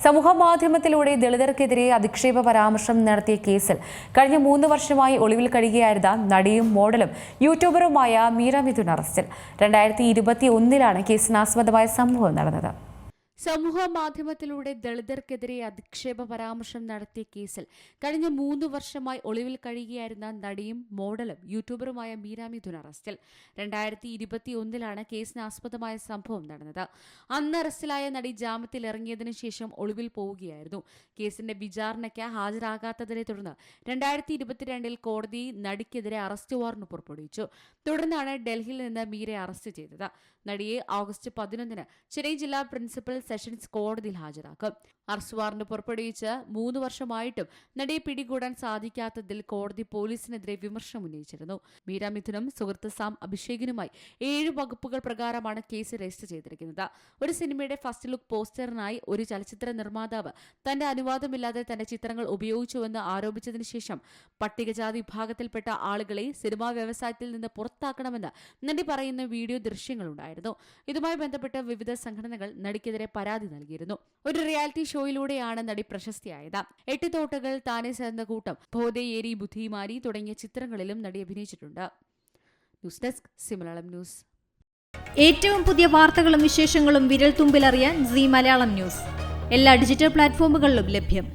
സമൂഹമാധ്യമത്തിലൂടെ ദളിതർക്കെതിരെ അധിക്ഷേപ പരാമർശം നടത്തിയ കേസിൽ കഴിഞ്ഞ 3 വർഷമായി ഒളിവിൽ കഴിയുകയായിരുന്ന നടിയും മോഡലും യൂട്യൂബറുമായ മീര മിഥുൻ അറസ്റ്റിൽ. 2021 കേസിനാസ്പദമായ സംഭവം നടന്നത്. സമൂഹ മാധ്യമത്തിലൂടെ ദളിതർക്കെതിരെ അധിക്ഷേപ പരാമർശം നടത്തിയ കേസിൽ കഴിഞ്ഞ 3 വർഷമായി ഒളിവിൽ കഴിയുകയായിരുന്ന നടിയും മോഡലും യൂട്യൂബറുമായ മീര മിഥുൻ അറസ്റ്റിൽ. 2021 കേസിനാസ്പദമായ സംഭവം നടന്നത്. അന്ന് അറസ്റ്റിലായ നടി ജാമ്യത്തിൽ ഇറങ്ങിയതിനു ശേഷം ഒളിവിൽ പോവുകയായിരുന്നു. കേസിന്റെ വിചാരണയ്ക്ക് ഹാജരാകാത്തതിനെ തുടർന്ന് 2022 കോടതി നടിക്കെതിരെ അറസ്റ്റ് വാറന്റ് പുറപ്പെടുവിച്ചു. തുടർന്നാണ് ഡൽഹിയിൽ നിന്ന് മീരയെ അറസ്റ്റ് ചെയ്തത്. നടിയെ ഓഗസ്റ്റ് 11 ചെന്നൈ ജില്ലാ പ്രിൻസിപ്പൽ സെഷൻസ് കോടതിയിൽ ഹാജരാക്കും. അറസ്റ്റ് വാറന്റ് പുറപ്പെടുവിച്ച് 3 വർഷമായിട്ടും നടിയെ പിടികൂടാൻ സാധിക്കാത്തതിൽ കോടതി പോലീസിനെതിരെ വിമർശനം ഉന്നയിച്ചിരുന്നു. മീര മിഥുനും സുഹൃത്ത് സാം അഭിഷേകിനുമായി 7 വകുപ്പുകൾ പ്രകാരമാണ് കേസ് രജിസ്റ്റർ ചെയ്തിരിക്കുന്നത്. ഒരു സിനിമയുടെ ഫസ്റ്റ് ലുക്ക് പോസ്റ്ററിനായി ഒരു ചലച്ചിത്ര നിർമ്മാതാവ് തന്റെ അനുവാദമില്ലാതെ തന്റെ ചിത്രങ്ങൾ ഉപയോഗിച്ചുവെന്ന് ആരോപിച്ചതിനു ശേഷം പട്ടികജാതി വിഭാഗത്തിൽപ്പെട്ട ആളുകളെ സിനിമാ വ്യവസായത്തിൽ നിന്ന് പുറത്താക്കണമെന്ന് നടി പറയുന്ന വീഡിയോ ദൃശ്യങ്ങളുണ്ടായിരുന്നു. ഇതുമായി ബന്ധപ്പെട്ട് വിവിധ സംഘടനകൾ നടിക്കെതിരെ പരാതി നൽകിയിരുന്നു. ഒരു റിയാലിറ്റി ഷോയിലൂടെയാണ് നടി പ്രശസ്തിയായത്. 8 തോട്ടകൾ, താനെ ചേർന്ന കൂട്ടം, ഭോദേ ഏരി ബുദ്ധിമാരി തുടങ്ങിയ ചിത്രങ്ങളിലും നടി അഭിനയിച്ചിട്ടുണ്ട്. News desk Malayalam news. ഏറ്റവും പുതിയ വാർത്തകളും വിശേഷങ്ങളും വിരൽ തുമ്പിലറിയാൻ സീ മലയാളം ന്യൂസ് എല്ലാ ഡിജിറ്റൽ പ്ലാറ്റ്ഫോമുകളിലും ലഭ്യം.